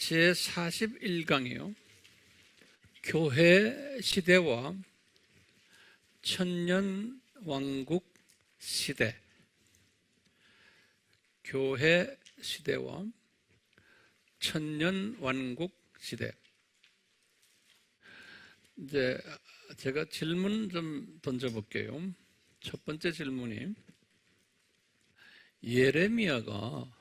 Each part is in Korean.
제41강이요. 교회 시대와 천년 왕국 시대. 교회 시대와 천년 왕국 시대. 이제 제가 질문 좀 던져볼게요. 첫 번째 질문이, 예레미야가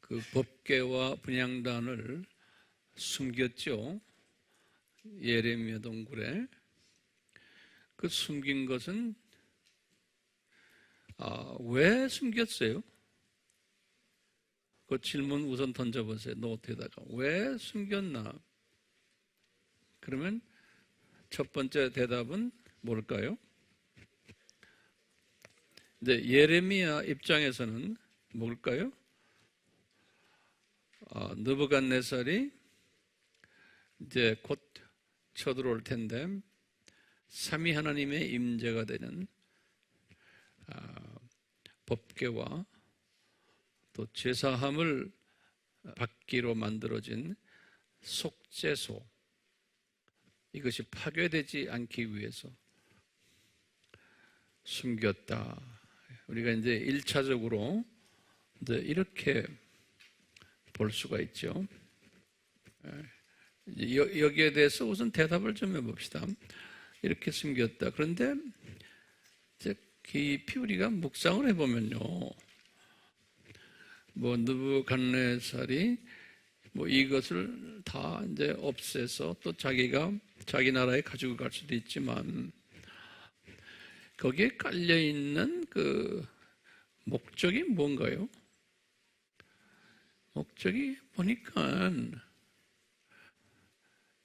그 법궤와 분향단을 숨겼죠. 예레미야 동굴에. 그 숨긴 것은 왜 숨겼어요? 그 질문 우선 던져보세요. 노트에다가. 왜 숨겼나? 그러면 첫 번째 대답은 뭘까요? 이제 예레미야 입장에서는 뭘까요? 느부갓네살이 이제 곧 쳐들어올 텐데, 삼위 하나님의 임재가 되는 법궤와 또 제사함을 받기로 만들어진 속죄소, 이것이 파괴되지 않기 위해서 숨겼다. 우리가 이제 1차적으로 이제 이렇게 볼 수가 있죠. 여기에 대해서 우선 대답을 좀 해봅시다. 이렇게 숨겼다. 그런데 이제 깊이 우리가 묵상을 해보면요, 느부갓네살이 이것을 다 이제 없애서 또 자기가 자기 나라에 가지고 갈 수도 있지만, 거기에 깔려 있는 그 목적이 뭔가요? 목적이 보니까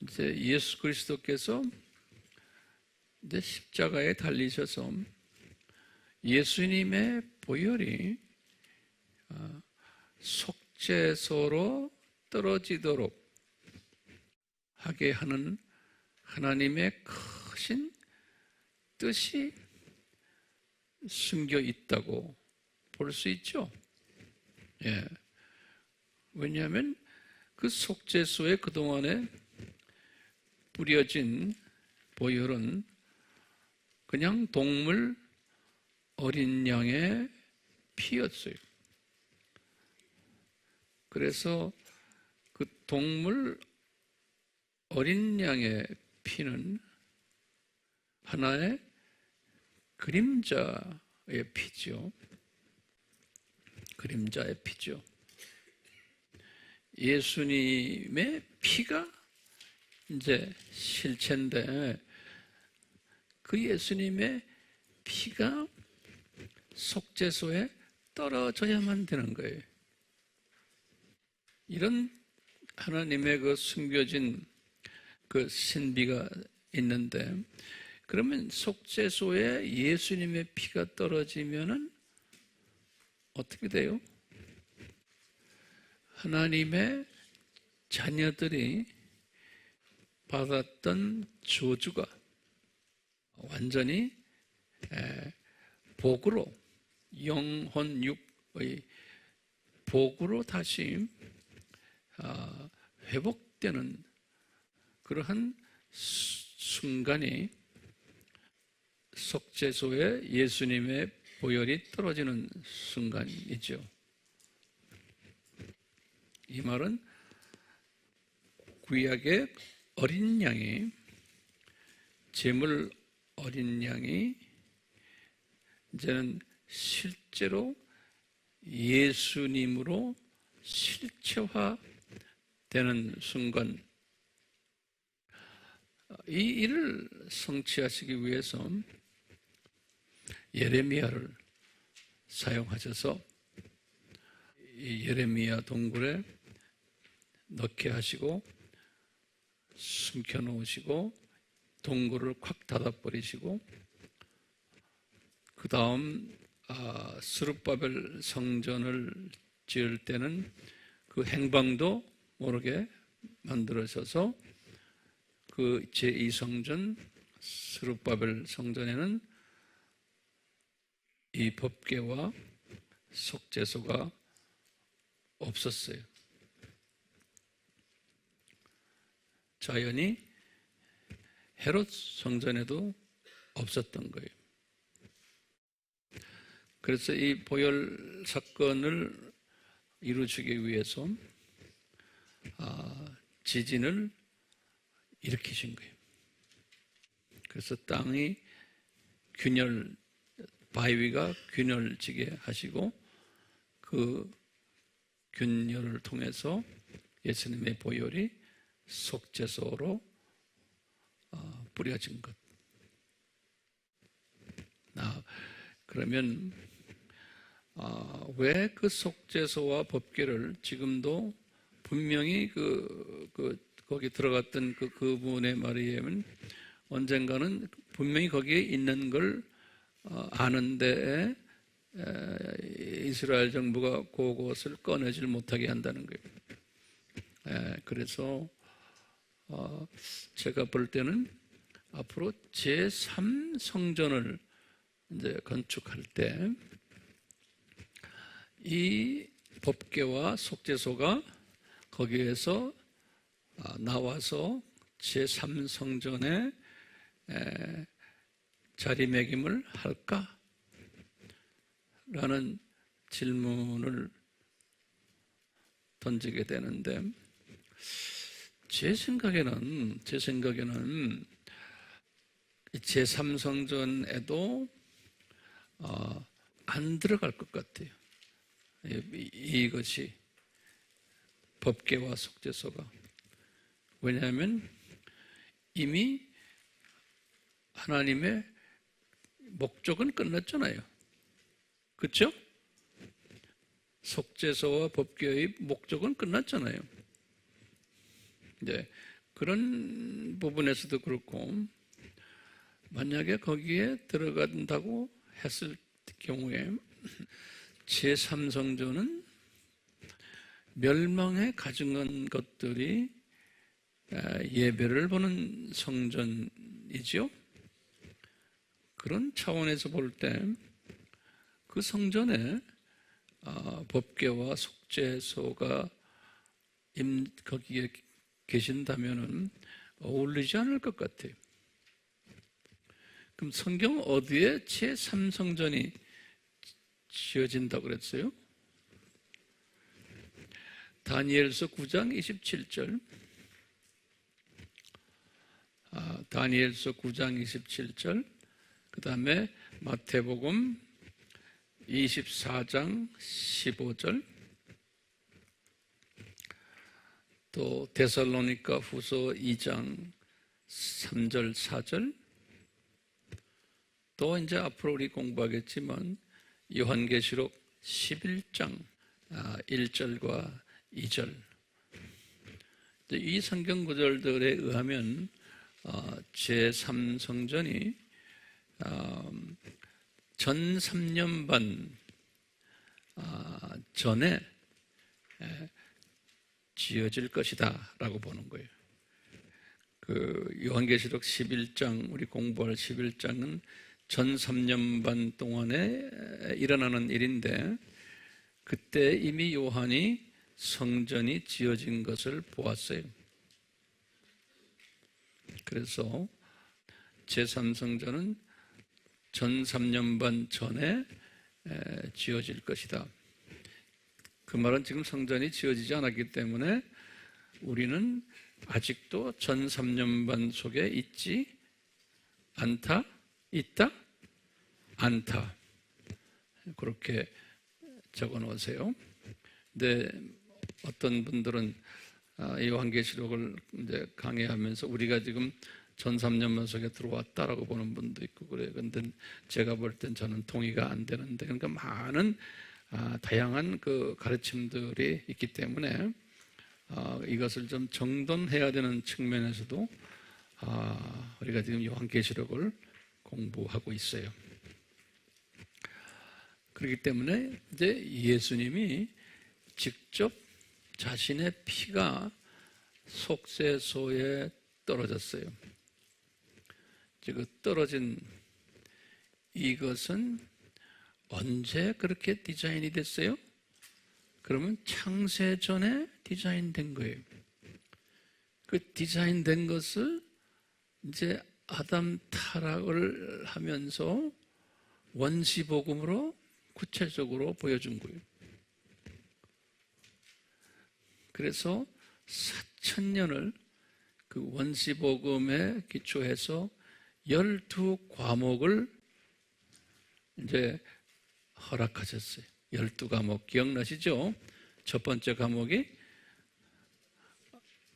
이제 예수 그리스도께서 이제 십자가에 달리셔서 예수님의 보혈이 속죄소로 떨어지도록 하게 하는 하나님의 크신 뜻이 숨겨 있다고 볼 수 있죠. 예. 왜냐하면 그 속죄소에 그동안에 뿌려진 보혈은 그냥 동물 어린 양의 피였어요. 그래서 그 동물 어린 양의 피는 하나의 그림자의 피죠. 그림자의 피죠. 예수님의 피가 이제 실체인데, 그 예수님의 피가 속죄소에 떨어져야만 되는 거예요. 이런 하나님의 그 숨겨진 그 신비가 있는데, 그러면 속죄소에 예수님의 피가 떨어지면은 어떻게 돼요? 하나님의 자녀들이 받았던 저주가 완전히 복으로, 영혼 육의 복으로 다시 회복되는 그러한 순간이 속죄소에 예수님의 보혈이 떨어지는 순간이죠. 이 말은 구약의 어린 양이, 제물 어린 양이 이제는 실제로 예수님으로 실체화되는 순간, 이 일을 성취하시기 위해서 예레미야를 사용하셔서 이 예레미야 동굴에 넣게 하시고 숨겨 놓으시고 동굴을 콱 닫아버리시고, 그 다음 스룹바벨 성전을 지을 때는 그 행방도 모르게 만들어셔서 그 제2성전 스룹바벨 성전에는 이 법궤와 속죄소가 없었어요. 자연이 헤롯 성전에도 없었던 거예요. 그래서 이 보혈 사건을 이루시기 위해서 지진을 일으키신 거예요. 그래서 땅이 바위가 균열지게 하시고 그 균열을 통해서 예수님의 보혈이 속죄소로 뿌려진 것. 그러면 왜 그 속죄소와 법궤를 지금도 분명히 거기 들어갔던 그분의 말에 의하면 언젠가는 분명히 거기에 있는 걸 아는데 이스라엘 정부가 그것을 꺼내질 못하게 한다는 거예요. 그래서 제가 볼 때는 앞으로 제3성전을 이제 건축할 때 이 법궤와 속죄소가 거기에서 나와서 제3성전에 자리매김을 할까? 라는 질문을 던지게 되는데 제 생각에는 제3성전에도 안 들어갈 것 같아요. 이것이 법궤와 속죄소가. 왜냐하면 이미 하나님의 목적은 끝났잖아요. 그렇죠? 속죄소와 법궤의 목적은 끝났잖아요. 이제 그런 부분에서도 그렇고 만약에 거기에 들어간다고 했을 경우에 제3성전은 멸망에 가증한 것들이 예배를 보는 성전이죠. 그런 차원에서 볼 때 그 성전에 법궤와 속죄소가 거기에 계신다면은 어울리지 않을 것 같아요. 그럼 성경 어디에 제3성전이 지어진다고 그랬어요? 다니엘서 9장 27절. 다니엘서 9장 27절. 그 다음에 마태복음 24장 15절. 또 데살로니가 후서 2장 3절 4절. 또 이제 앞으로 우리 공부하겠지만 요한계시록 11장 1절과 2절. 이 성경 구절들에 의하면 제3성전이 전 3년 반 전에 지어질 것이다 라고 보는 거예요. 요한계시록 11장, 우리 공부할 11장은 전 3년 반 동안에 일어나는 일인데 그때 이미 요한이 성전이 지어진 것을 보았어요. 그래서 제3성전은 전 3년 반 전에 지어질 것이다. 그 말은 지금 성전이 지어지지 않았기 때문에 우리는 아직도 전 3년 반 속에 있지 않다? 있다? 않다. 그렇게 적어 놓으세요. 근데 어떤 분들은 요한계시록을 이제 강의하면서 우리가 지금 전 3년만 속에 들어왔다라고 보는 분도 있고 그래요. 근데 제가 볼 땐 저는 동의가 안 되는데, 그러니까 많은 다양한 그 가르침들이 있기 때문에 이것을 좀 정돈해야 되는 측면에서도 우리가 지금 요한계시록을 공부하고 있어요. 그렇기 때문에 이제 예수님이 직접 자신의 피가 속죄소에 떨어졌어요. 그 떨어진 이것은 언제 그렇게 디자인이 됐어요? 그러면 창세 전에 디자인된 거예요. 그 디자인된 것을 이제 아담 타락을 하면서 원시복음으로 구체적으로 보여준 거예요. 그래서 4,000년을 그 원시복음에 기초해서 12과목을 이제 허락하셨어요. 12과목 기억나시죠? 첫 번째 과목이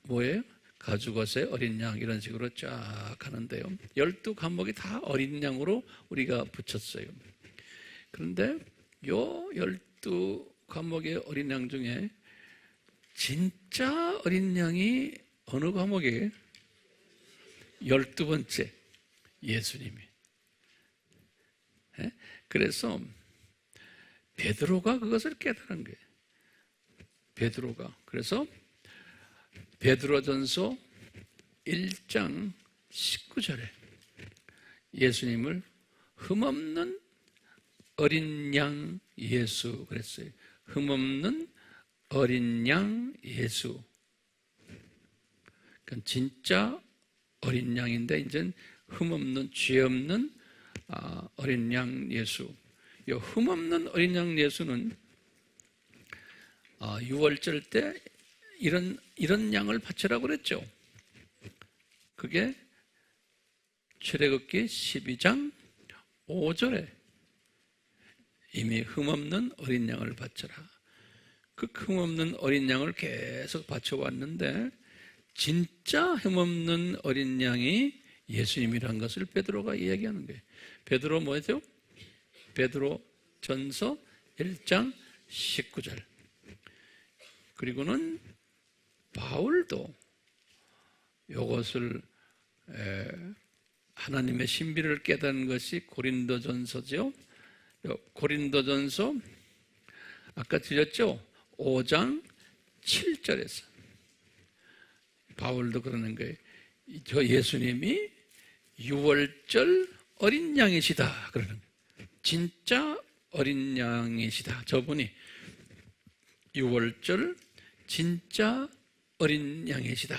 뭐예요? 가죽옷에 어린 양, 이런 식으로 쫙 하는데요. 12과목이 다 어린 양으로 우리가 붙였어요. 그런데 요 12과목의 어린 양 중에 진짜 어린 양이 어느 과목이에요? 12번째, 예수님이. 그래서 베드로가 그것을 깨달은 거예요. 베드로가. 그래서 베드로전서 1장 19절에 예수님을 흠없는 어린 양 예수 그랬어요. 흠없는 어린 양 예수. 그러니까 진짜 어린 양인데 이제는 흠없는, 죄 없는 어린 양 예수. 이 흠없는 어린 양 예수는 6월절 때 이런 양을 바치라고 그랬죠. 그게 출애굽기 12장 5절에 이미 흠없는 어린 양을 바쳐라. 그 흠없는 어린 양을 계속 바쳐왔는데 진짜 흠없는 어린 양이 예수님이라는 것을 베드로가 이야기하는 거예요. 베드로 뭐죠? 베드로 전서 1장 19절. 그리고는 바울도 이것을 하나님의 신비를 깨닫는 것이 고린도전서죠. 고린도전서 아까 드렸죠? 5장 7절에서 바울도 그러는 거예요. 저 예수님이 6월절 어린 양이시다 그러는 거예요. 진짜 어린 양이시다. 저분이 6월절 진짜 어린 양이시다.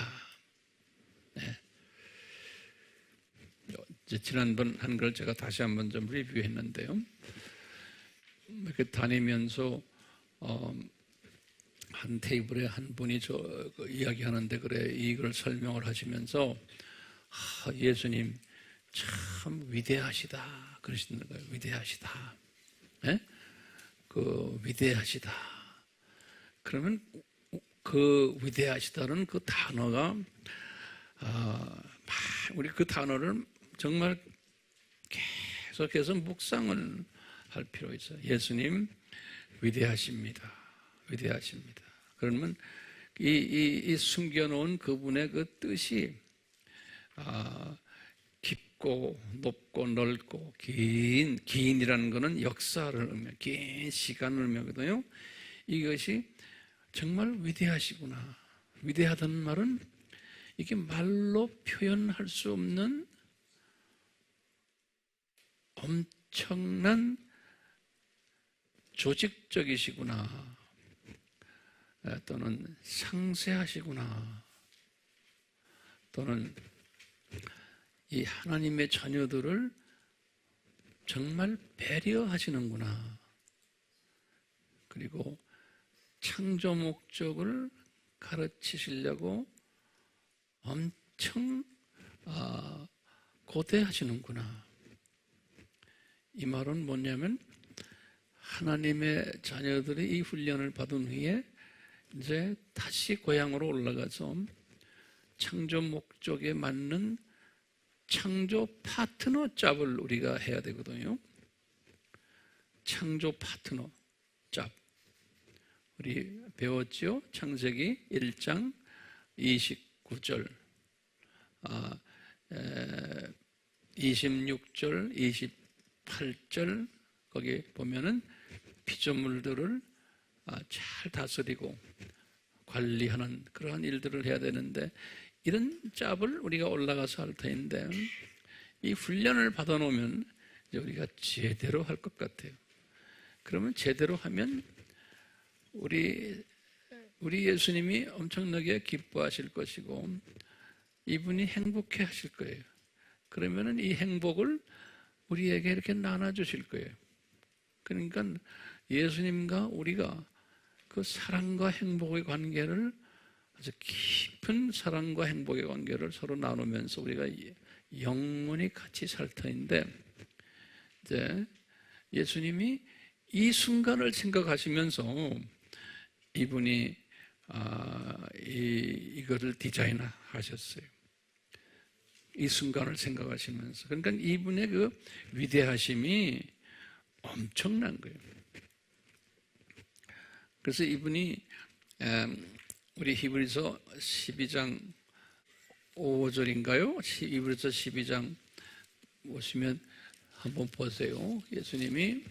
네. 이제 지난번 한 걸 제가 다시 한번 좀 리뷰했는데요. 이렇게 다니면서 한 테이블에 한 분이 이야기하는데 그래 이걸 설명을 하시면서 예수님 참 위대하시다 그러시는 거예요. 위대하시다. 네? 그 위대하시다. 그러면 그 위대하시다는 그 단어가 우리 그 단어를 정말 계속해서 묵상을 할 필요 있어요. 예수님 위대하십니다. 위대하십니다. 그러면 이 숨겨놓은 그분의 그 뜻이 깊고 높고 넓고 긴이라는 것은 역사를 의미해요. 긴 시간을 의미하거든요. 이것이 정말 위대하시구나. 위대하다는 말은 이게 말로 표현할 수 없는 엄청난 조직적이시구나. 또는 상세하시구나. 또는 이 하나님의 자녀들을 정말 배려하시는구나. 그리고 창조 목적을 가르치시려고 엄청 고대하시는구나. 이 말은 뭐냐면 하나님의 자녀들이 이 훈련을 받은 후에 이제 다시 고향으로 올라가서 창조 목적에 맞는 창조 파트너 짭을 우리가 해야 되거든요. 창조 파트너 짭. 우리 배웠죠? 창세기 1장 29절, 26절, 28절 거기 보면은 피조물들을 잘 다스리고 관리하는 그러한 일들을 해야 되는데 이런 짭을 우리가 올라가서 할 터인데 이 훈련을 받아놓으면 이제 우리가 제대로 할 것 같아요. 그러면 제대로 하면 우리 예수님이 엄청나게 기뻐하실 것이고 이분이 행복해 하실 거예요. 그러면은 이 행복을 우리에게 이렇게 나눠주실 거예요. 그러니까 예수님과 우리가 그 사랑과 행복의 관계를 아주 깊은 사랑과 행복의 관계를 서로 나누면서 우리가 영원히 같이 살 터인데, 이제 예수님이 이 순간을 생각하시면서 이분이 이거를 디자인하셨어요. 이 순간을 생각하시면서. 그러니까 이분의 그 위대하심이 엄청난 거예요. 그래서 이분이 우리 히브리서 12장 5절인가요? 히브리서 12장 보시면 한번 보세요. 예수님이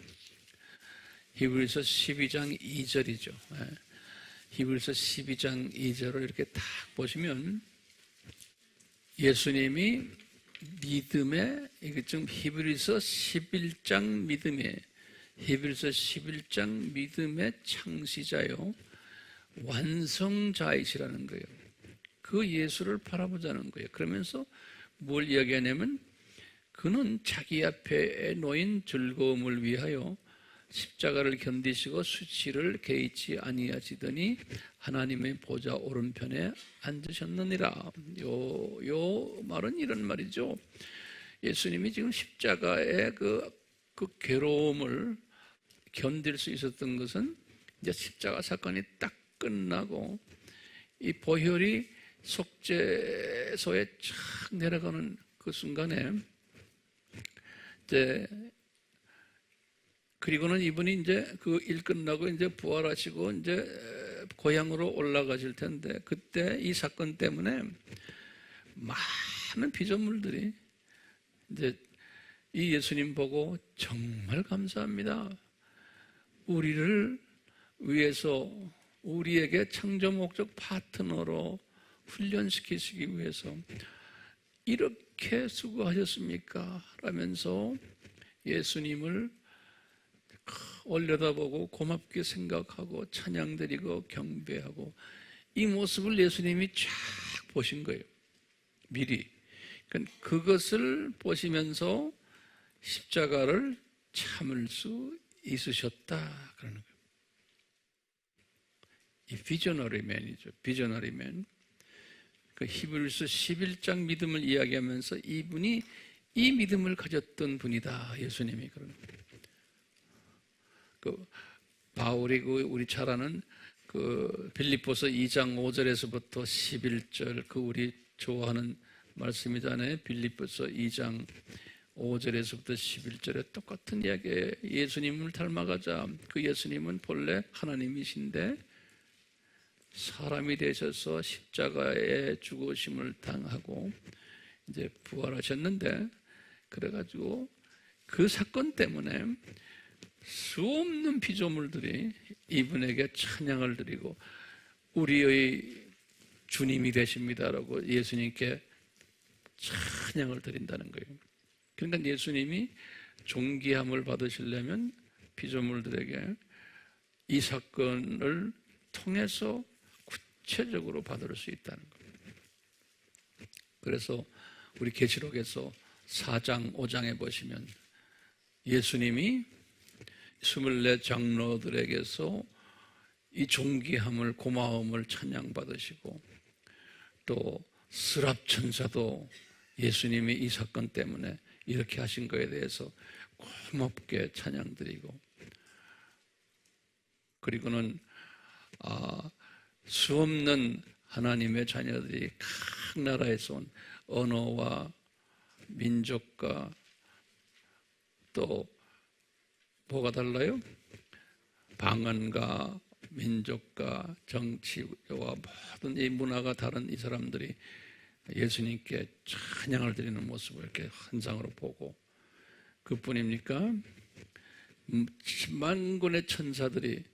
히브리서 12장 2절이죠. 히브리서 12장 2절을 이렇게 딱 보시면 예수님이 믿음의, 이게 지금 히브리서 11장 믿음의, 히브리서 11장 믿음의 창시자요, 완성자이시라는 거예요. 그 예수를 바라보자는 거예요. 그러면서 뭘 이야기하냐면, 그는 자기 앞에 놓인 즐거움을 위하여 십자가를 견디시고 수치를 개의치 아니하시더니 하나님의 보좌 오른편에 앉으셨느니라. 요 말은 이런 말이죠. 예수님이 지금 십자가의 그 괴로움을 견딜 수 있었던 것은 이제 십자가 사건이 딱 끝나고 이 보혈이 속죄소에 쫙 내려가는 그 순간에 이제 그리고는 이분이 이제 그 일 끝나고 이제 부활하시고 이제 고향으로 올라가실 텐데, 그때 이 사건 때문에 많은 피조물들이 이제 이 예수님 보고 정말 감사합니다. 우리를 위해서 우리에게 창조 목적 파트너로 훈련시키시기 위해서 이렇게 수고하셨습니까? 라면서 예수님을 올려다보고 고맙게 생각하고 찬양드리고 경배하고, 이 모습을 예수님이 쫙 보신 거예요. 미리. 그러니까 그것을 보시면서 십자가를 참을 수 있으셨다 그러는 거예요. 이 비저너리맨이죠. 비저너리맨. 그 히브리서 11장 믿음을 이야기하면서 이분이 이 믿음을 가졌던 분이다. 예수님이 그러는 거예요. 그 바울이 우리 잘 아는 그 빌립보서 2장 5절에서부터 11절, 그 우리 좋아하는 말씀이잖아요. 빌립보서 2장 5절에서부터 11절에 똑같은 이야기예요. 예수님을 닮아가자. 그 예수님은 본래 하나님이신데 사람이 되셔서 십자가에 죽으심을 당하고 이제 부활하셨는데, 그래가지고 그 사건 때문에 수없는 피조물들이 이분에게 찬양을 드리고 우리의 주님이 되십니다라고 예수님께 찬양을 드린다는 거예요. 그러니까 예수님이 존귀함을 받으시려면 피조물들에게 이 사건을 통해서 구체적으로 받을 수 있다는 거예요. 그래서 우리 계시록에서 4장, 5장에 보시면 예수님이 24 장로들에게서 이 존귀함을, 고마움을 찬양받으시고, 또 스랍 천사도 예수님이 이 사건 때문에 이렇게 하신 거에 대해서 고맙게 찬양드리고, 그리고는 수없는 하나님의 자녀들이 각 나라에서 온 언어와 민족과 또 뭐가 달라요? 방언과 민족과 정치와 모든 이 문화가 다른 이 사람들이 예수님께 찬양을 드리는 모습을 이렇게 환상으로 보고, 그뿐입니까? 만군의 천사들이,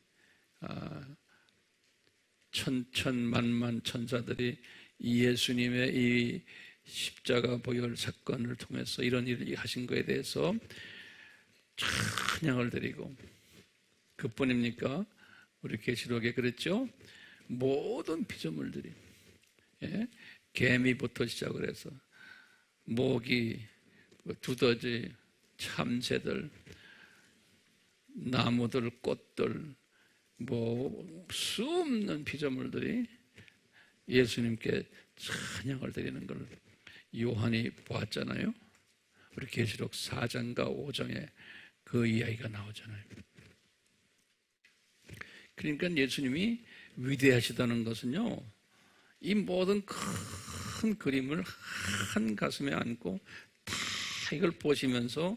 천천만만 천사들이 이 예수님의 이 십자가 보혈 사건을 통해서 이런 일을 하신 것에 대해서 찬양을 드리고, 그뿐입니까? 우리 계시록에 그랬죠? 모든 피조물들이 개미부터 시작을 해서 모기, 두더지, 참새들, 나무들, 꽃들, 수 없는 피조물들이 예수님께 찬양을 드리는 걸 요한이 보았잖아요. 우리 계시록 4장과 5장에 그 이야기가 나오잖아요. 그러니까 예수님이 위대하시다는 것은요, 이 모든 큰 그림을 한 가슴에 안고 다 이걸 보시면서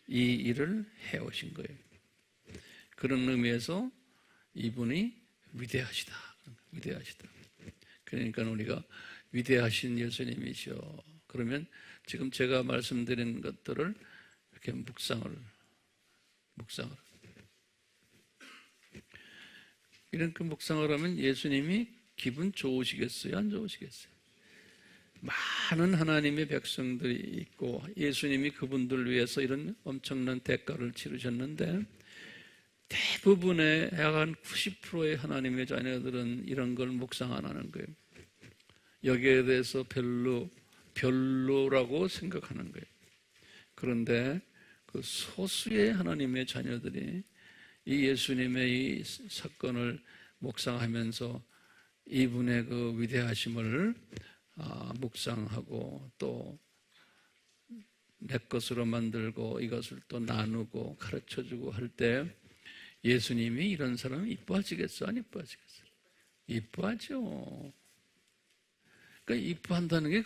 이 일을 해오신 거예요. 그런 의미에서 이분이 위대하시다. 그러니까 우리가 위대하신 예수님이시여. 그러면 지금 제가 말씀드린 것들을 이렇게 묵상을. 이렇게 묵상을 하면 예수님이 기분 좋으시겠어요? 안 좋으시겠어요? 많은 하나님의 백성들이 있고 예수님이 그분들을 위해서 이런 엄청난 대가를 치르셨는데 대부분의 약 90%의 하나님의 자녀들은 이런 걸 묵상 안 하는 거예요. 여기에 대해서 별로라고 생각하는 거예요. 그런데 그 소수의 하나님의 자녀들이 이 예수님의 이 사건을 묵상하면서 이분의 그 위대하심을 묵상하고 또 내 것으로 만들고 이것을 또 나누고 가르쳐주고 할 때 예수님이 이런 사람이 이뻐하시겠어? 안 이뻐하시겠어? 이뻐하죠. 그러니까 이뻐한다는 게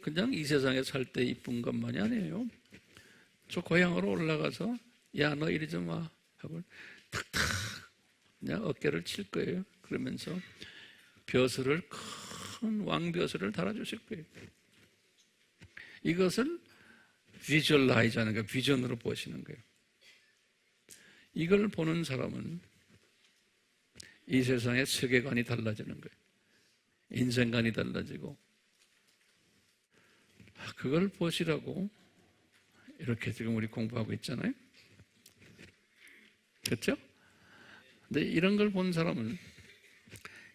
그냥 이 세상에 살 때 이쁜 것만이 아니에요. 저 고향으로 올라가서 야, 너 이리 좀 와 하고 탁탁 그냥 어깨를 칠 거예요. 그러면서 벼슬을 큰 왕벼슬을 달아주실 거예요. 이것을 비주얼라이즈 하는 거예요. 비전으로 보시는 거예요. 이걸 보는 사람은 이 세상의 세계관이 달라지는 거예요. 인생관이 달라지고 그걸 보시라고 이렇게 지금 우리 공부하고 있잖아요. 그렇죠? 근데 이런 걸 본 사람은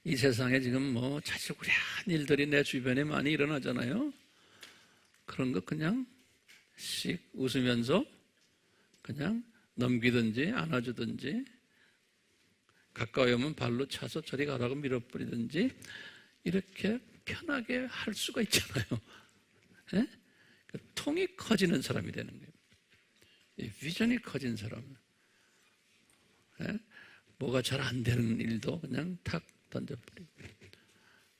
이 세상에 지금 자주구리한 일들이 내 주변에 많이 일어나잖아요. 그런 거 그냥 씩 웃으면서 그냥 넘기든지 안아주든지 가까이 오면 발로 차서 저리 가라고 밀어버리든지 이렇게 편하게 할 수가 있잖아요. 예? 통이 커지는 사람이 되는 거예요. 이 비전이 커진 사람은 예? 뭐가 잘 안 되는 일도 그냥 탁 던져버리고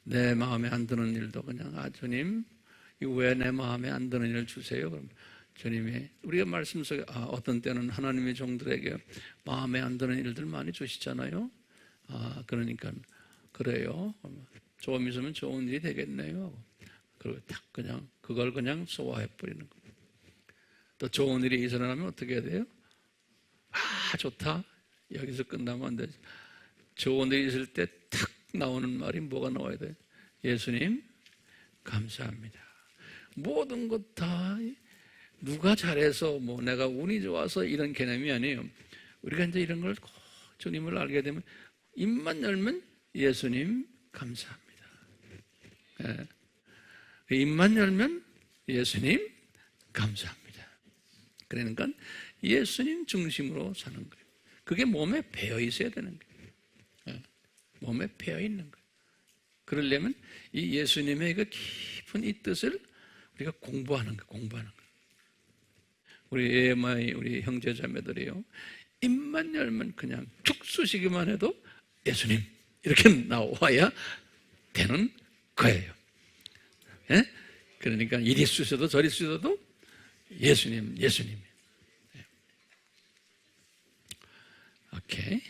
내 마음에 안 드는 일도 그냥 주님 왜 내 마음에 안 드는 일을 주세요. 그럼 주님이 우리가 말씀 속에 어떤 때는 하나님의 종들에게 마음에 안 드는 일들 많이 주시잖아요. 그러니까 그래요. 조금 있으면 좋은 일이 되겠네요. 그리고 딱 그냥 그걸 그냥 소화해 버리는 거예요. 또 좋은 일이 일어나면 어떻게 해야 돼요? 좋다. 여기서 끝나면 안 되지. 좋은 일이 있을 때 탁 나오는 말이 뭐가 나와야 돼요? 예수님 감사합니다. 모든 것 다 누가 잘해서 내가 운이 좋아서 이런 개념이 아니에요. 우리가 이제 이런 걸 주님을 알게 되면 입만 열면 예수님 감사합니다. 예. 입만 열면 예수님 감사합니다. 그러니까 예수님 중심으로 사는 거예요. 그게 몸에 배어 있어야 되는 거예요. 예. 몸에 배어 있는 거예요. 그러려면 이 예수님의 그 깊은 이 뜻을 우리가 공부하는 거예요. 우리 AMI 우리 형제자매들이요. 입만 열면 그냥 툭 쑤시기만 해도 예수님 이렇게 나와야 되는 거예요. 예? 그러니까 이리 쑤셔도 저리 쑤셔도 예수님. 예. 오케이.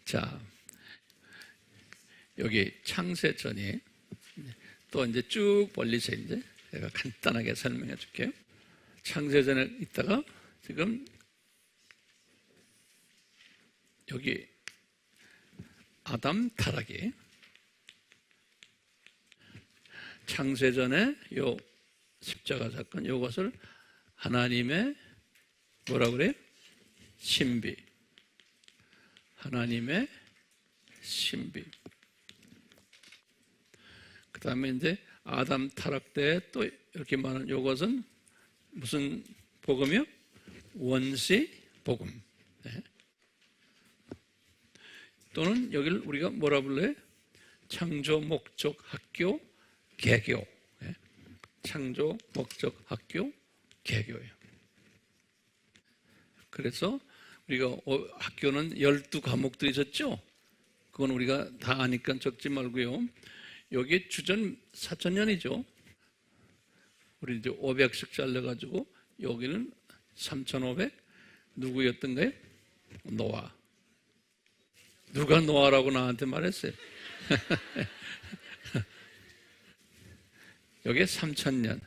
자, 여기 창세전이 또 이제 쭉 벌리서 이제 제가 간단하게 설명해 줄게요. 창세전에 있다가 지금 여기 아담 타락이 창세전에 요 십자가 사건 요것을 하나님의 뭐라 그래요? 신비. 하나님의 신비. 그 다음에 이제 아담 타락 때 또 이렇게 말하는 요것은 무슨 복음이요? 원시 복음. 네. 또는 여기를 우리가 뭐라 불러요? 창조 목적 학교 개교. 네. 창조 목적 학교 개교예요. 그래서 우리가 학교는 12과목들이 있었죠? 그건 우리가 다 아니까 적지 말고요. 여기 주전 4,000년이죠. 우리 이제 500씩 잘라가지고 여기는 3,500. 누구였던가요? 노아. 누가 노아라고 나한테 말했어요? 여기 3,000년.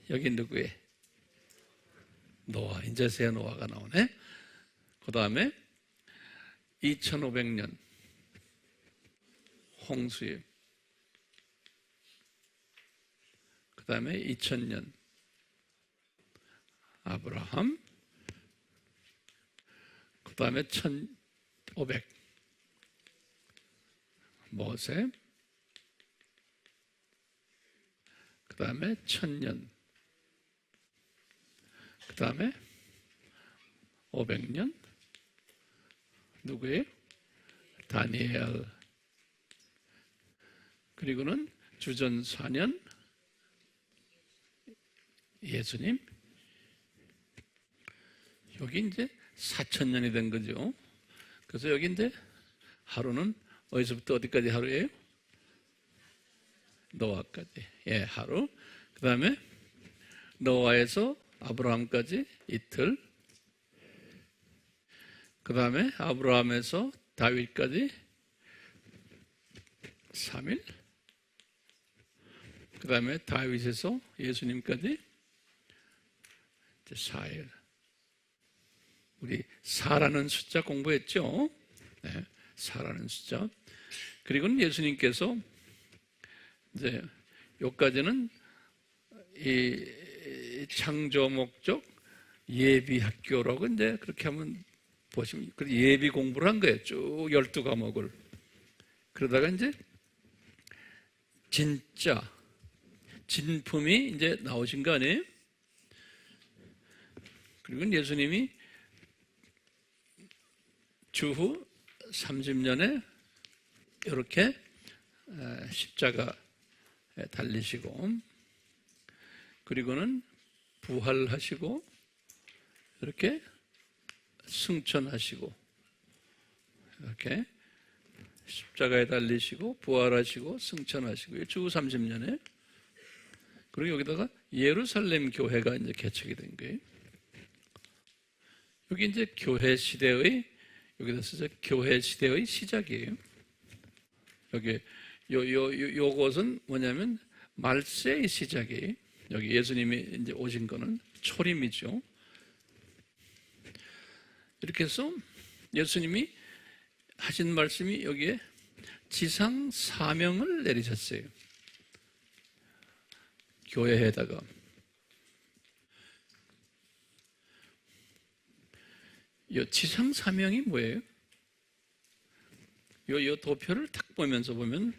여기 누구예요? 노아. 이제서야 노아가 나오네. 그 다음에 2,500년. 홍수예요. 그 다음에 2000년 아브라함, 그 다음에 1500 모세, 그 다음에 1000년, 그 다음에 500년 누구예요? 다니엘. 그리고는 주전 4년 예수님. 여기 이제 4,000년이 된 거죠. 그래서 여기 이제 하루는 어디서부터 어디까지 하루예요? 노아까지. 예, 하루. 그 다음에 노아에서 아브라함까지 이틀. 그 다음에 아브라함에서 다윗까지 3일. 그 다음에 다윗에서 예수님까지 4일. 우리 4라는 숫자 공부했죠? 네, 4라는 숫자. 그리고는 예수님께서 이제 여기까지는 이 창조 목적 예비 학교라고 이제 그렇게 하면 보시면 예비 공부를 한 거예요. 쭉 12과목을. 그러다가 이제 진짜 진품이 이제 나오신 거 아니에요? 그리고 예수님이 주후 30년에 이렇게 십자가 달리시고, 그리고는 부활하시고 이렇게 승천하시고, 이렇게 십자가에 달리시고 부활하시고 승천하시고 주후 30년에, 그리고 여기다가 예루살렘 교회가 이제 개척이 된 거예요. 여기 이제 교회 시대의, 여기다 쓰죠. 교회 시대의 시작이에요. 여기 요것은 뭐냐면 말세의 시작이에요. 여기 예수님이 이제 오신 거는 초림이죠. 이렇게 해서 예수님이 하신 말씀이 여기에 지상 사명을 내리셨어요. 교회에다가. 이 지상 사명이 뭐예요? 요 도표를 탁 보면서 보면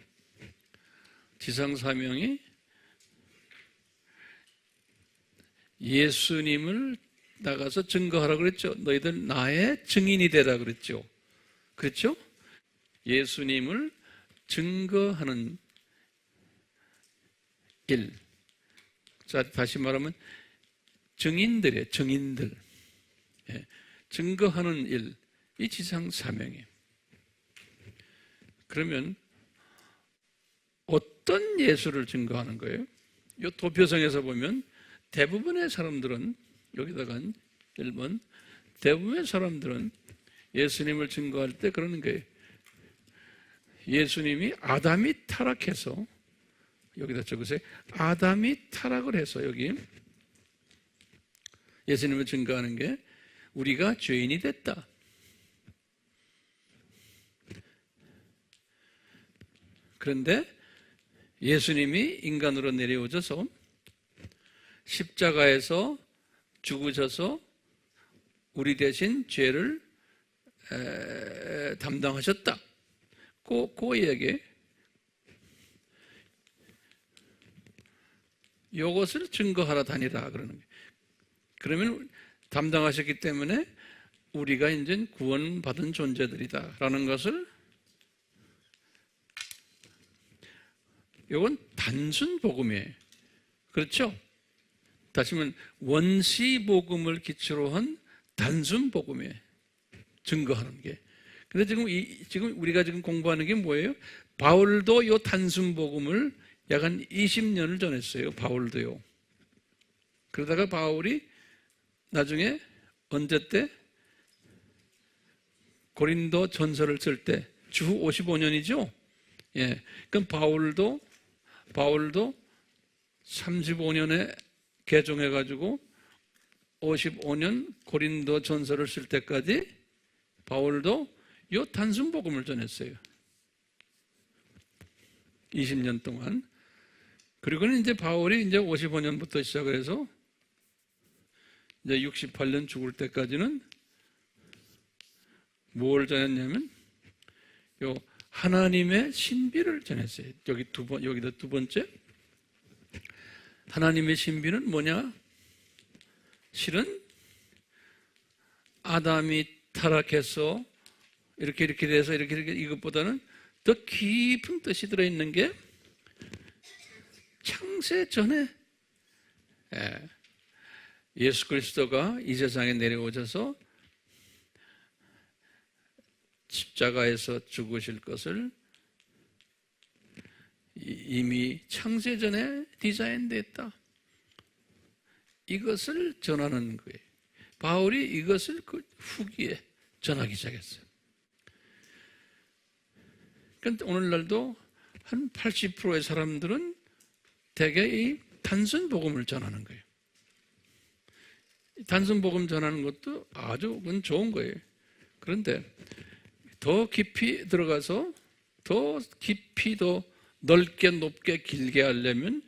지상 사명이 예수님을 나가서 증거하라 그랬죠. 너희들 나의 증인이 되라 그랬죠. 그렇죠? 예수님을 증거하는 일. 자, 다시 말하면 증인들이에요. 증인들. 예, 증거하는 일. 이 지상 사명이에요. 그러면 어떤 예수를 증거하는 거예요? 이 도표성에서 보면 대부분의 사람들은, 여기다가 1번, 대부분의 사람들은 예수님을 증거할 때 그러는 거예요. 예수님이 아담이 타락해서, 여기다 적으세요. 아담이 타락을 해서, 여기 예수님을 증거하는 게 우리가 죄인이 됐다. 그런데 예수님이 인간으로 내려오셔서 십자가에서 죽으셔서 우리 대신 죄를 담당하셨다. 그 이야기. 이것을 증거하러 다니라 그러는 거예요. 그러면 담당하셨기 때문에 우리가 이제 구원받은 존재들이다라는 것을, 이건 단순 복음이에요. 그렇죠? 다시 말하면 원시 복음을 기초로 한 단순 복음이에요. 증거하는 게. 근데 지금 우리가 지금 공부하는 게 뭐예요? 바울도 이 단순 복음을 약 한 20년을 전했어요. 바울도요. 그러다가 바울이 나중에 언제 때? 고린도 전서를 쓸 때 주후 55년이죠. 예. 그럼 바울도 35년에 개종해 가지고 55년 고린도 전서를 쓸 때까지 바울도 이 단순 복음을 전했어요. 20년 동안. 그리고는 이제 바울이 이제 55년부터 시작을 해서 이제 68년 죽을 때까지는 뭘 전했냐면 요 하나님의 신비를 전했어요. 여기다 두 번째. 하나님의 신비는 뭐냐? 실은 아담이 타락해서 이렇게 돼서 이렇게 이것보다는 더 깊은 뜻이 들어있는 게 창세 전에 예수 그리스도가 이 세상에 내려오셔서 십자가에서 죽으실 것을 이미 창세 전에 디자인됐다. 이것을 전하는 거예요. 바울이 이것을 그 후기에 전하기 시작했어요. 그런데 오늘날도 한 80%의 사람들은 대개 이 단순 복음을 전하는 거예요. 단순 복음 전하는 것도 아주 좋은 거예요. 그런데 더 깊이 들어가서 더 깊이 더 넓게 높게 길게 하려면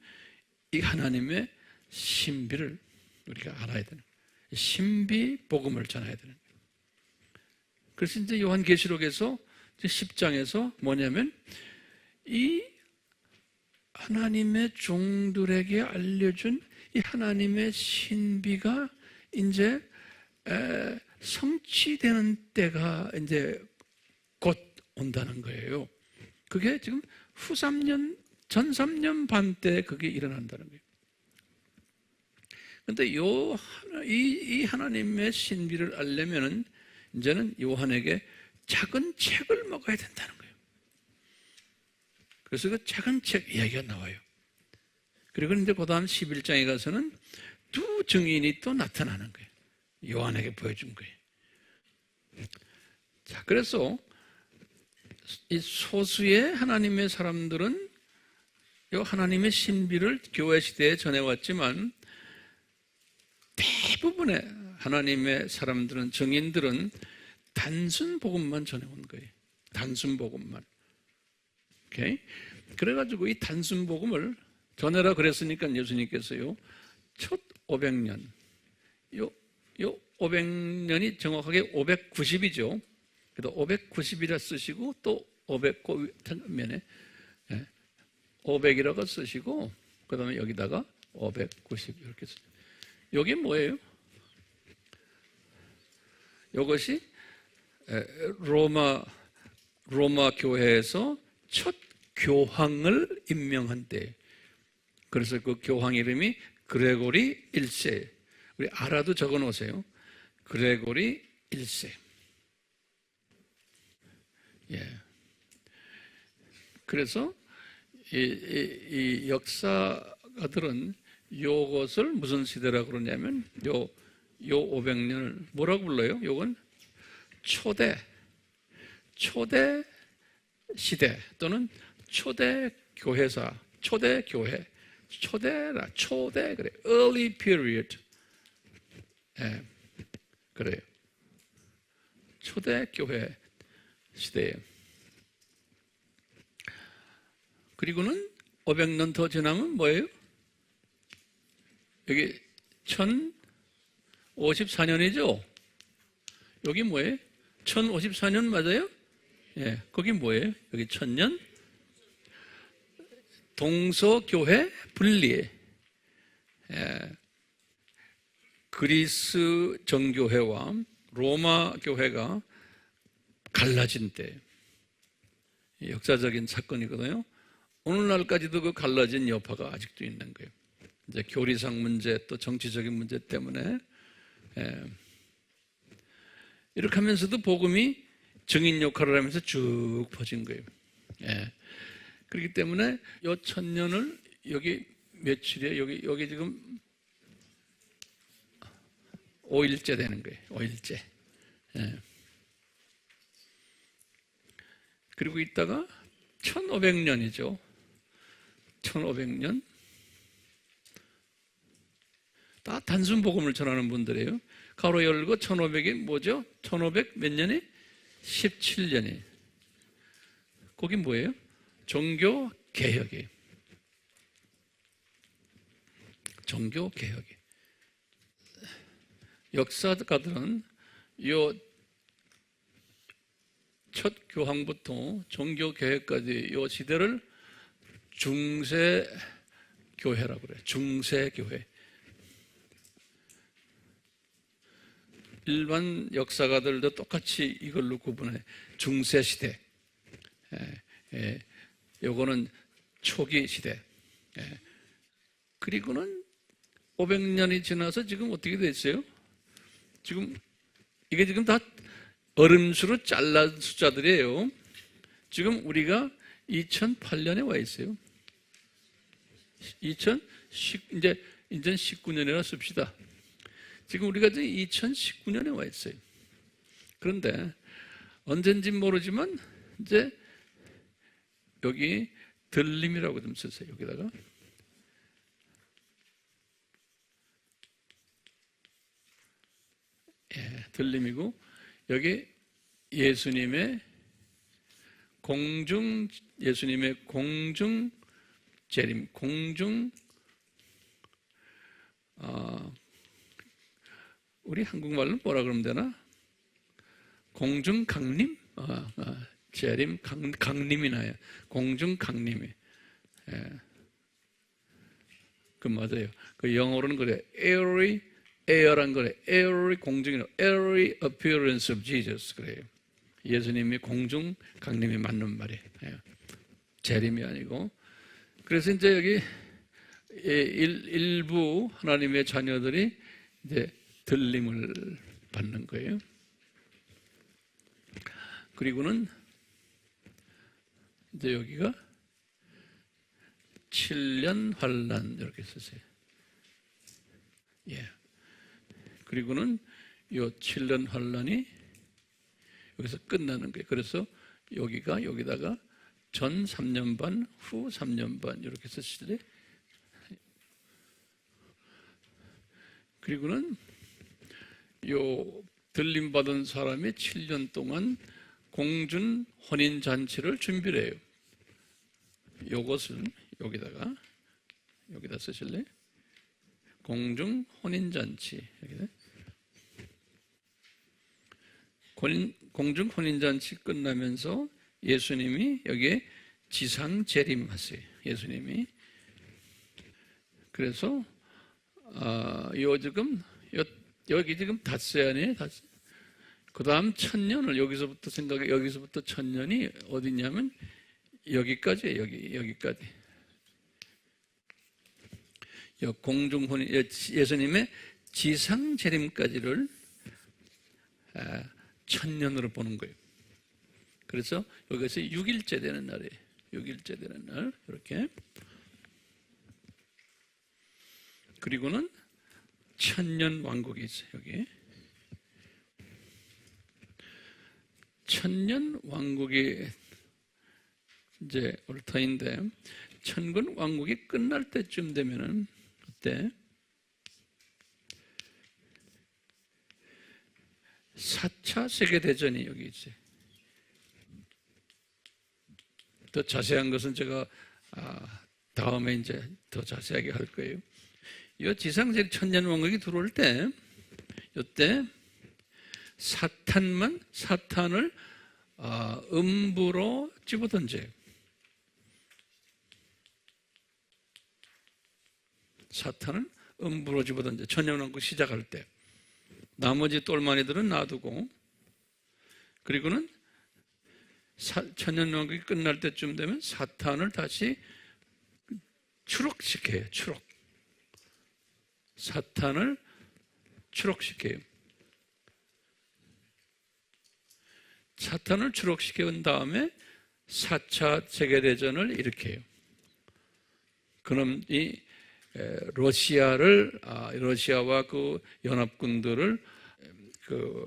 이 하나님의 신비를 우리가 알아야 되는 거예요. 신비 복음을 전해야 되는 거예요. 그래서 이제 요한계시록에서 10장에서 뭐냐면 이 하나님의 종들에게 알려준 이 하나님의 신비가 이제 성취되는 때가 이제 곧 온다는 거예요. 그게 지금 후 3년, 전 3년 반 때 그게 일어난다는 거예요. 그런데 이 하나님의 신비를 알려면은 이제는 요한에게 작은 책을 먹어야 된다는 거예요. 그래서 그 작은 책 이야기가 나와요. 그리고 이제 그 다음 11장에 가서는 두 증인이 또 나타나는 거예요. 요한에게 보여준 거예요. 자, 그래서 이 소수의 하나님의 사람들은 이 하나님의 신비를 교회 시대에 전해왔지만 대부분의 하나님의 사람들은, 증인들은 단순 복음만 전해온 거예요. 단순 복음만. 오케이? 그래가지고 이 단순 복음을 전해라 그랬으니까 예수님께서요, 첫 500년, 요 500년이 정확하게 590이죠. 그래서 590이라 쓰시고 또 500면에 500이라고 쓰시고 그 다음에 여기다가 590 이렇게 쓰죠. 이게 뭐예요? 이것이 로마 교회에서 첫 교황을 임명한 때. 그래서 그 교황 이름이 그레고리 1세. 우리 알아도 적어 놓으세요. 그레고리 1세. 예. 그래서 이 역사가들은 요것을 무슨 시대라고 그러냐면 요 500년을 뭐라고 불러요? 요건 초대 시대 또는 초대 교회사, 초대 교회, 초대 그래. early period. 예. 그래요. 초대 교회 시대예요. 그리고는 500년 더 지나면 뭐예요? 여기 1054년이죠? 여기 뭐예요? 1054년 맞아요? 예, 거기 뭐예요? 여기 1000년? 동서교회 분리. 그리스 정교회와 로마 교회가 갈라진 때 역사적인 사건이거든요. 오늘날까지도 그 갈라진 여파가 아직도 있는 거예요. 이제 교리상 문제 또 정치적인 문제 때문에 이렇게 하면서도 복음이 증인 역할을 하면서 쭉 퍼진 거예요. 그렇기 때문에 요 1000년을 여기 며칠이에요? 여기 지금 5일째 되는 거예요. 5일째. 그리고 있다가 1500년이죠. 1500년. 다 단순 복음을 전하는 분들이에요. 가로 열고 1500이 뭐죠? 1500 몇 년이? 17년이. 거긴 뭐예요? 종교 개혁이에요. 종교 개혁이. 역사가들은 요 첫 교황부터 종교 개혁까지 요 시대를 중세 교회라고 그래요. 중세 교회. 일반 역사가들도 똑같이 이걸로 구분해. 중세 시대. 요거는 초기 시대. 그리고는 500년이 지나서 지금 어떻게 됐어요? 지금 이게 지금 다 얼음수로 잘란 숫자들이에요. 지금 우리가 2008년에 와 있어요. 이제 19년이라 씁시다. 지금 우리가 2019년에 와 있어요. 그런데 언젠지 모르지만 이제 여기 들림이라고 좀 쓰세요. 여기다가 들림이고 여기 예수님의 공중 재림, 우리 한국말로 뭐라 그러면 되나? 공중 강림? 재림, 강림이 나요. 공중 강림이. 그 맞아요. 그 영어로는 그래. air란 거래. airy 공중이라고. airy appearance of Jesus 그래요. 예수님이 공중 강림이 맞는 말이에요. 재림이 아니고. 그래서 이제 여기 일부 하나님의 자녀들이 이제 들림을 받는 거예요. 그리고는 이제 여기가 7년 환란 이렇게 쓰세요. 그리고는 요 7년 환란이 여기서 끝나는 거예요. 그래서 여기다가 전 3년 반, 후 3년 반 이렇게 쓰시래. 그리고는 요 들림 받은 사람이 7년 동안 공중 혼인 잔치를 준비를 해요. 요것을 여기다 쓰실래? 공중 혼인 잔치. 공중 혼인 잔치 끝나면서 예수님이 여기에 지상 재림하세요. 예수님이. 그래서 여기 지금 닷새 아니에요? 그 다음 1000년을 여기서부터 생각해. 여기서부터 1000년이 어디냐면 여기까지예요. 여기까지. 공중혼인 예수님의 지상 재림까지를 1000년으로 보는 거예요. 그래서 여기서 6일째 되는 날이에요. 6일째 되는 날 이렇게. 그리고는 1000년 왕국이 있어요. 여기 1000년 왕국이 이제 올 터인데 천군 왕국이 끝날 때쯤 되면은 그때 4차 세계대전이 여기 있어요. 더 자세한 것은 제가 다음에 이제 더 자세하게 할 거예요. 이 지상세계 1000년 왕국이 들어올 때 이때 사탄을 음부로 집어던져요. 사탄은 음부로 집어던져. 천년왕국 시작할 때. 나머지 똘마니들은 놔두고, 그리고는 천년왕국이 끝날 때쯤 되면 사탄을 다시 추록시켜요. 사탄을 추록시켜요. 사탄을 추록시켜 다음에 4차 세계대전을 일으켜요. 그럼 이 러시아와 그 연합군들을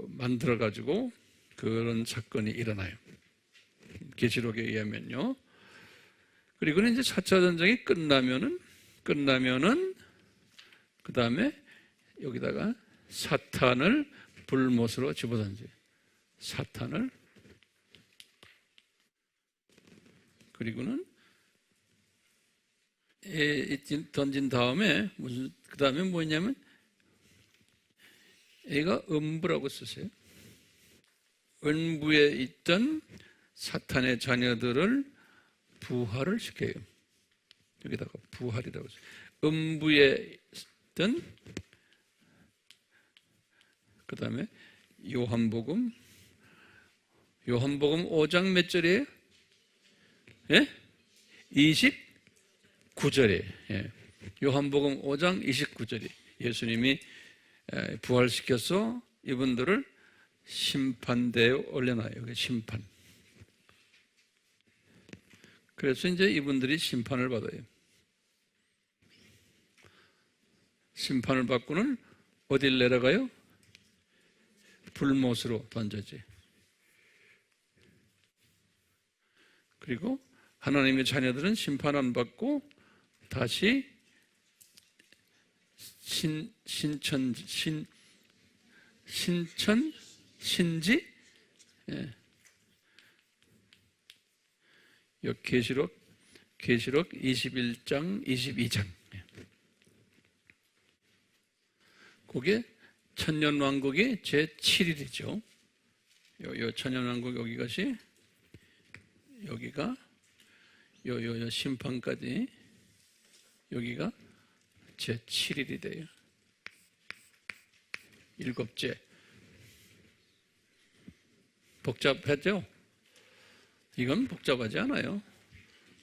만들어가지고 그런 사건이 일어나요. 계시록에 의하면요. 그리고는 이제 4차 전쟁이 끝나면은 그 다음에 여기다가 사탄을 불못으로 집어던져요. 사탄을. 그리고는 던진 다음에 그 다음에 뭐냐면 얘가 음부라고 쓰세요. 은부에 있던 사탄의 자녀들을 부활을 시켜요. 여기다가 부활이라고 써요. 음부에 있던, 그 다음에 요한복음 5장 몇 절이에요? 예? 29절이에요. 예. 요한복음 5장 29절이 예수님이 부활시켜서 이분들을 심판대에 올려놔요. 심판. 그래서 이제 이분들이 심판을 받아요. 심판을 받고는 어딜 내려가요? 불못으로 던져지. 그리고 하나님의 자녀들은 심판 안 받고 다시 신지, 예. 계시록 21장, 22장. 그게 천년왕국이 제7일이죠. 요 천년왕국 여기가 요 심판까지 여기가 제7일이 돼요. 7째. 복잡하죠? 이건 복잡하지 않아요.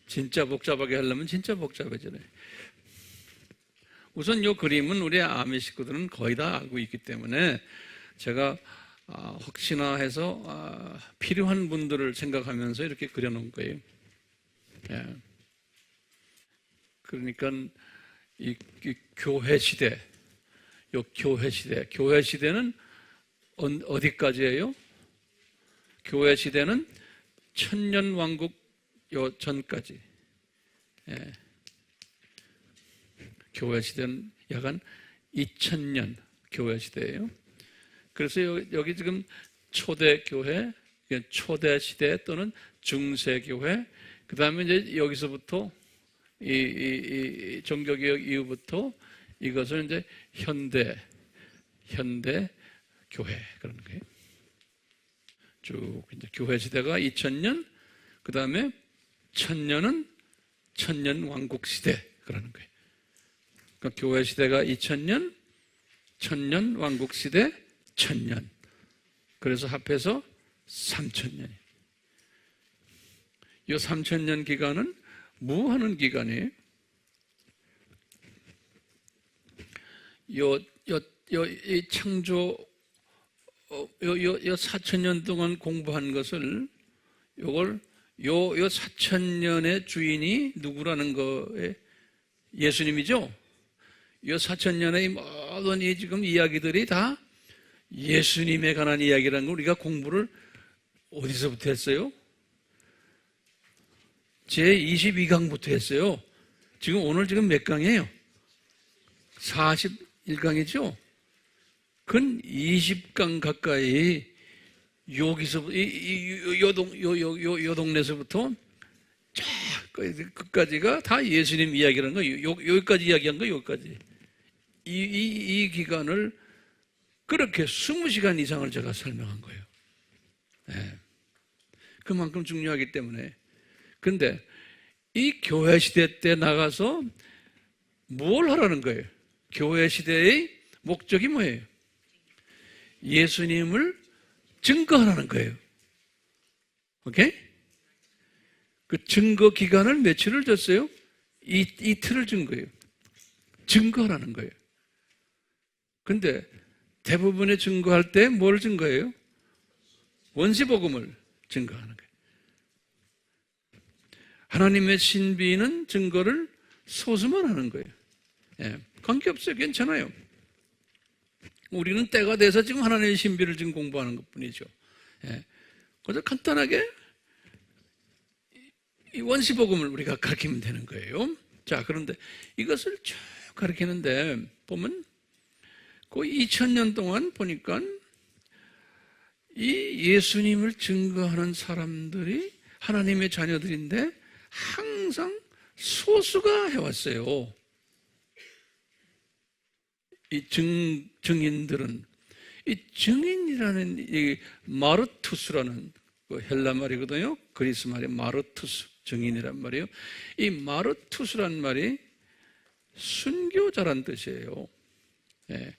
진짜 복잡하게 하려면 진짜 복잡해지네. 우선 이 그림은 우리 아미 식구들은 거의 다 알고 있기 때문에 제가 혹시나 해서 필요한 분들을 생각하면서 이렇게 그려놓은 거예요. 예. 그러니까 이 교회 시대, 교회 시대는 어디까지예요? 교회 시대는 천년왕국 요 전까지. 예. 교회 시대는 약간 2000년 교회 시대예요. 그래서 여기 지금 초대교회, 초대 시대 또는 중세교회, 그 다음에 이제 여기서부터 이 종교개혁 이후부터 이것을 이제 현대 교회 그런 거예요. 쭉 이제 교회 시대가 2000년, 그 다음에 1000년은 천년왕국 시대 그러는 거예요. 그러니까 교회 시대가 2000년, 천년왕국 시대 1000년. 그래서 합해서 3000년이에요. 이 3000년 기간은 뭐 하는 기간이에요? 이 창조, 요 4000년 동안 공부한 것을 요 4000년의 주인이 누구라는 거에 예수님이죠? 이 4000년의 모든 이 지금 이야기들이 다 예수님에 관한 이야기라는 걸 우리가 공부를 어디서부터 했어요? 제22강부터 했어요. 지금 오늘 몇 강이에요? 41강이죠? 근 20강 가까이 여기서 요 동네에서부터 쫙 끝까지가 다 예수님 이야기라는 거예요. 여기까지 이야기한 거예요. 여기까지. 이 기간을 그렇게 20시간 이상을 제가 설명한 거예요. 네. 그만큼 중요하기 때문에. 근데 이 교회 시대 때 나가서 뭘 하라는 거예요? 교회 시대의 목적이 뭐예요? 예수님을 증거하라는 거예요. 오케이? 그 증거 기간을 며칠을 줬어요? 이틀을 준 거예요. 증거하라는 거예요. 근데 대부분의 증거할 때 뭘 증거해요? 원시복음을 증거하는 거예요. 하나님의 신비는 증거를 소수만 하는 거예요. 예, 관계없어요. 괜찮아요. 우리는 때가 돼서 지금 하나님의 신비를 지금 공부하는 것 뿐이죠. 예, 그래서 간단하게 이 원시복음을 우리가 가르치면 되는 거예요. 자, 그런데 이것을 쭉 가르치는데 보면 거의 2000년 동안 보니까 이 예수님을 증거하는 사람들이 하나님의 자녀들인데 항상 소수가 해왔어요. 이 증인들은 이 증인이라는 이 마르투스라는 그 헬라 말이거든요. 그리스 말이 마르투스 증인이란 말이에요. 이 마르투스란 말이 순교자란 뜻이에요. 예.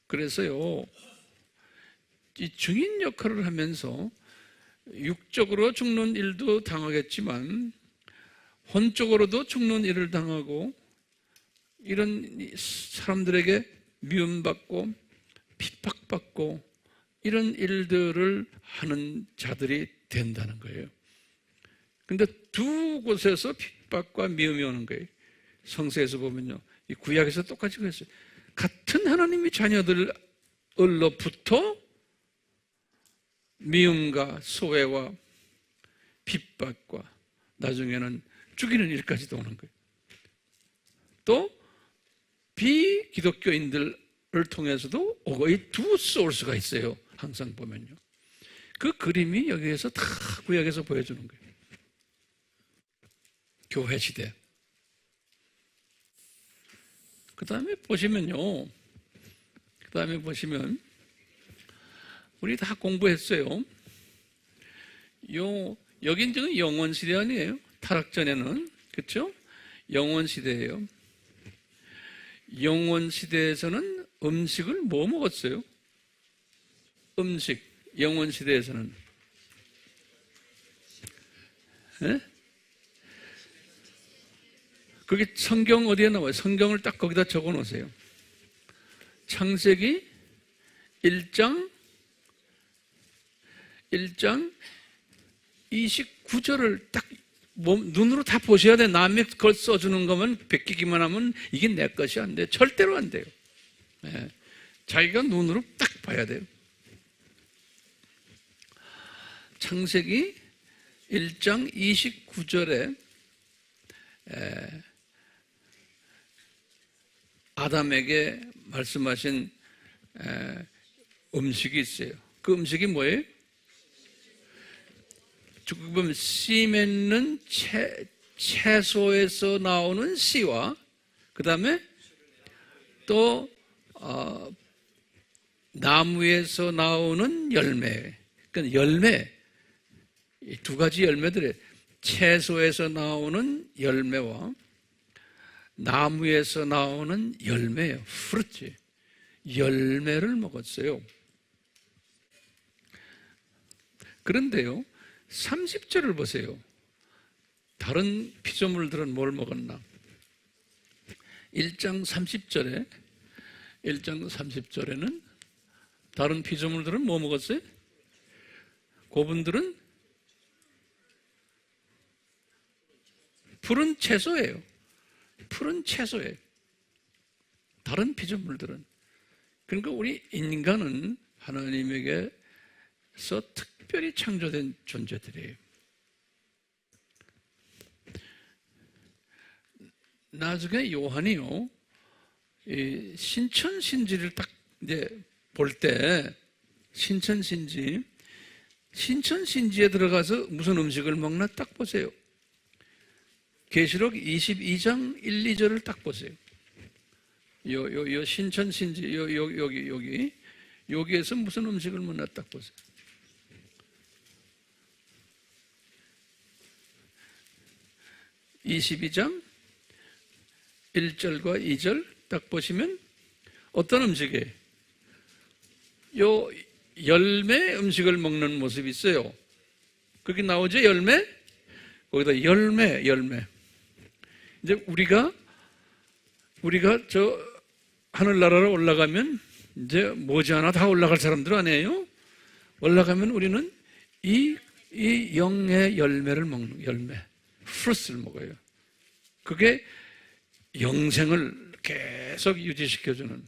그래서요, 이 증인 역할을 하면서 육적으로 죽는 일도 당하겠지만 혼적으로도 죽는 일을 당하고 이런 사람들에게 미움받고 핍박받고 이런 일들을 하는 자들이 된다는 거예요. 근데 두 곳에서 핍박과 미움이 오는 거예요. 성서에서 보면요, 이 구약에서 똑같이 그랬어요. 같은 하나님의 자녀들로부터 미움과 소외와 핍박과 나중에는 죽이는 일까지도 오는 거예요. 또 비기독교인들을 통해서도 오고, 이 두 소스가 있어요. 항상 보면요. 그 그림이 여기에서 다 구약에서 보여주는 거예요. 교회 시대. 그 다음에 보시면 우리 다 공부했어요. 여긴 지금 영원 시대 아니에요? 타락 전에는. 그렇죠? 영원 시대예요. 영원 시대에서는 음식을 뭐 먹었어요? 음식. 영원 시대에서는. 네? 그게 성경 어디에 나와요? 성경을 딱 거기다 적어 놓으세요. 창세기 1장 29절을 딱 눈으로 다 보셔야 돼. 남의 걸 써주는 거면 베끼기만 하면 이게 내 것이 안 돼. 절대로 안 돼요. 네. 자기가 눈으로 딱 봐야 돼요. 창세기 1장 29절에 아담에게 말씀하신 음식이 있어요. 그 음식이 뭐예요? 보면 씨 맺는 채소에서 나오는 씨와 그 다음에 또 나무에서 나오는 열매. 그러니까 열매, 이 두 가지 열매들이 채소에서 나오는 열매와 나무에서 나오는 열매예요. 프루트. 열매를 먹었어요. 그런데요, 30절을 보세요. 다른 피조물들은 뭘 먹었나? 1장 30절에는 다른 피조물들은 뭐 먹었어요? 그분들은 푸른 채소예요. 푸른 채소예요. 다른 피조물들은. 그러니까 우리 인간은 하나님에게서 특별히 창조된 존재들이에요. 나중에 요한이요, 이 신천신지를 딱 이제 볼 때, 신천신지에 들어가서 무슨 음식을 먹나 딱 보세요. 계시록 22장 1, 2절을 딱 보세요. 요 신천신지, 여기에서 무슨 음식을 먹나 딱 보세요. 22장 1절과 2절 딱 보시면 어떤 음식이에요? 요 열매 음식을 먹는 모습이 있어요. 거기 나오죠? 열매? 거기다 열매. 이제 우리가 저 하늘나라로 올라가면 이제 머지않아 다 올라갈 사람들 아니에요? 올라가면 우리는 이 영의 열매를 먹는 열매, 프루트를 먹어요. 그게 영생을 계속 유지시켜주는.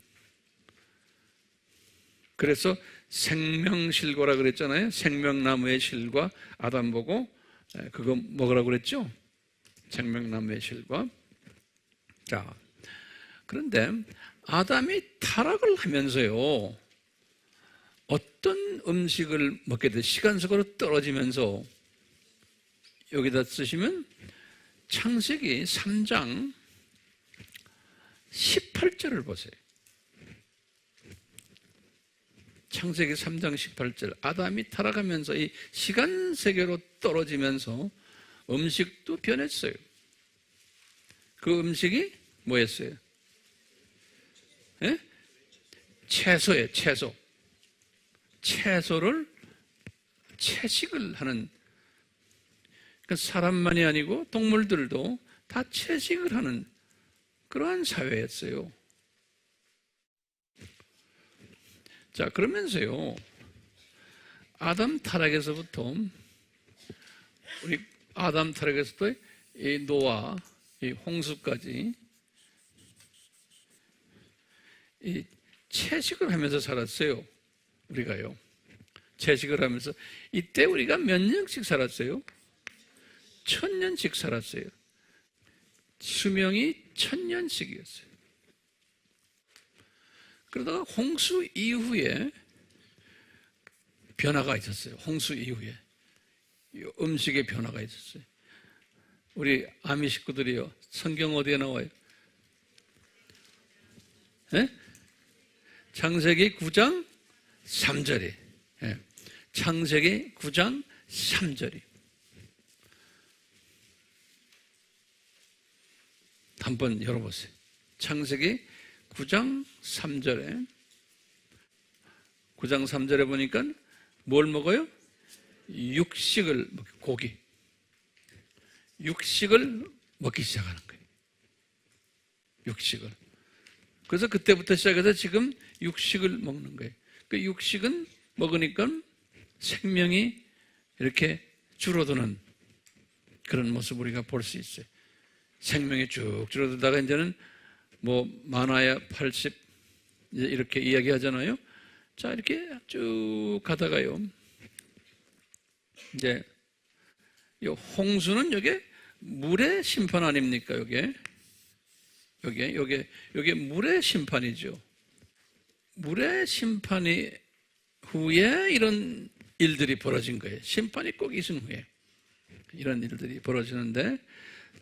그래서 생명실과라 그랬잖아요. 생명나무의 실과 아담 보고 그거 먹으라고 그랬죠. 생명나무의 실과. 자, 그런데 아담이 타락을 하면서요, 어떤 음식을 먹게 돼? 시간 속으로 떨어지면서 여기다 쓰시면 창세기 3장 18절을 보세요. 창세기 3장 18절. 아담이 타락하면서 이 시간 세계로 떨어지면서 음식도 변했어요. 그 음식이 뭐였어요? 예? 채소예요, 채소. 채소를 채식을 하는, 그러니까 사람만이 아니고 동물들도 다 채식을 하는 그러한 사회였어요. 자, 그러면서요, 아담 타락에서부터 이 노아, 이 홍수까지 이 채식을 하면서 살았어요. 우리가요. 채식을 하면서 이때 우리가 몇 년씩 살았어요? 1000년씩 살았어요. 수명이 1000년씩이었어요. 그러다가 홍수 이후에 변화가 있었어요. 홍수 이후에 음식의 변화가 있었어요. 우리 아미 식구들이요, 성경 어디에 나와요? 네? 창세기 9장 3절이. 네. 창세기 9장 3절이. 한번 열어보세요. 창세기 9장 3절에 9장 3절에 보니까 뭘 먹어요? 육식을, 고기. 육식을 먹기 시작하는 거예요. 육식을. 그래서 그때부터 시작해서 지금 육식을 먹는 거예요. 그 육식은 먹으니까 생명이 이렇게 줄어드는 그런 모습을 우리가 볼 수 있어요. 생명이 쭉 줄어들다가 이제는 뭐 많아야 80 이렇게 이야기하잖아요. 자, 이렇게 쭉 가다가요, 이제 이 홍수는 이게 물의 심판 아닙니까? 요게 물의 심판이죠. 물의 심판이 후에 이런 일들이 벌어진 거예요. 심판이 꼭 있은 후에 이런 일들이 벌어지는데,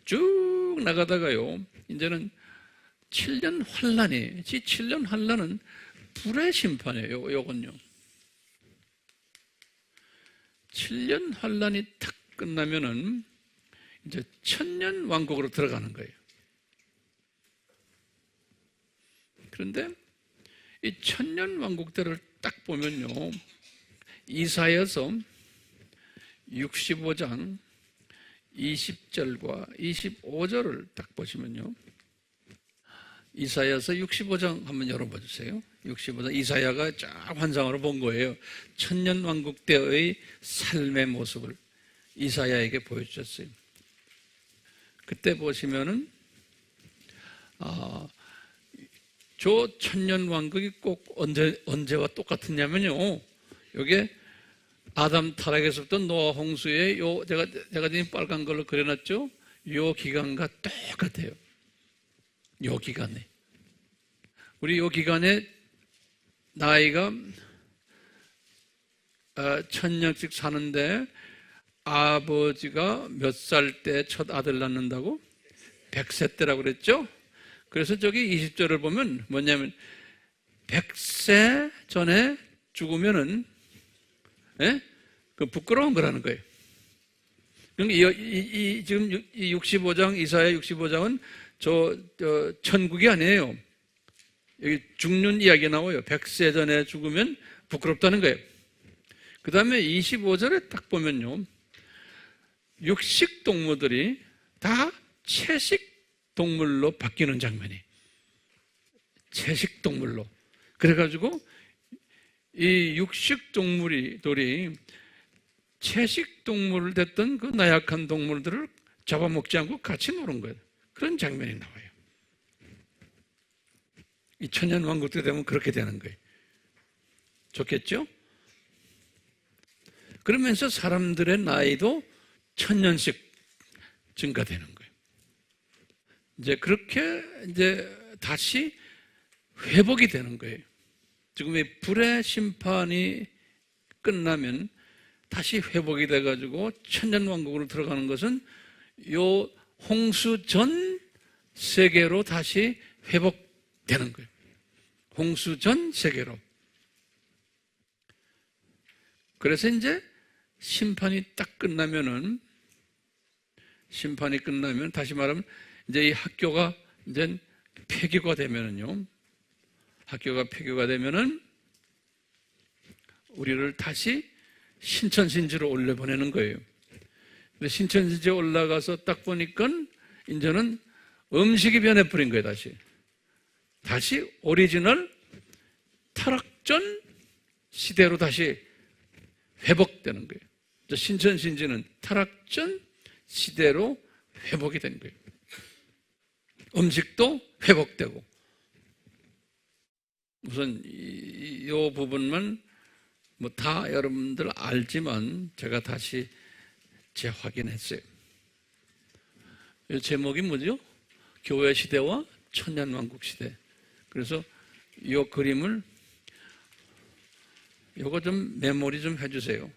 쭉 나가다가요, 이제는 7년 환란이, 7년 환란은 불의 심판이에요. 요건요. 7년 환란이 탁 끝나면은 이제 1000년 왕국으로 들어가는 거예요. 그런데 이 1000년 왕국 때를 딱 보면요, 이사야서 65장 20절과 25절을 딱 보시면요, 이사야서 65장 한번 열어봐 주세요. 65장, 이사야가 쫙 환상으로 본 거예요. 1000년 왕국 때의 삶의 모습을 이사야에게 보여주셨어요. 그때 보시면은 저 1000년 왕국이 꼭 언제와 똑같았냐면요, 요게 아담 타락에서부터 노아 홍수에 요 제가 지금 빨간 걸로 그려놨죠. 요 기간과 똑같아요. 요 기간에, 우리 요 기간에 나이가 1000년씩 사는데, 아버지가 몇 살 때 첫 아들 낳는다고? 100세 때라고 그랬죠. 그래서 저기 20절을 보면 뭐냐면 100세 전에 죽으면은, 예? 그 부끄러운 거라는 거예요. 그러니까 지금 이 65장, 이사야 65장은 천국이 아니에요. 여기 죽는 이야기 나와요. 100세 전에 죽으면 부끄럽다는 거예요. 그 다음에 25절에 딱 보면요, 육식 동물들이 다 채식 동물로 바뀌는 장면이, 채식 동물로. 그래가지고 이 육식 동물들이 채식 동물을 됐던 그 나약한 동물들을 잡아먹지 않고 같이 노는 거예요. 그런 장면이 나와요. 이 천년왕국 때 되면 그렇게 되는 거예요. 좋겠죠? 그러면서 사람들의 나이도 1000년씩 증가되는 거예요. 이제 그렇게 이제 다시 회복이 되는 거예요. 지금 이 불의 심판이 끝나면 다시 회복이 돼가지고 천년왕국으로 들어가는 것은 요 홍수 전 세계로 다시 회복되는 거예요. 홍수 전 세계로. 그래서 이제 심판이 딱 끝나면은, 심판이 끝나면, 다시 말하면 이제 이 학교가 이제 폐교가 되면은요, 학교가 폐교가 되면은 우리를 다시 신천신지로 올려보내는 거예요. 근데 신천신지에 올라가서 딱 보니까 이제는 음식이 변해버린 거예요, 다시. 다시 오리지널 타락전 시대로 다시 회복되는 거예요. 신천신지는 타락전 시대로 회복이 된 거예요. 음식도 회복되고. 우선 이 부분만 뭐 다 여러분들 알지만 제가 다시 재확인했어요. 이 제목이 뭐죠? 교회 시대와 천년왕국 시대. 그래서 이 그림을, 요거 좀 메모리 좀 해주세요.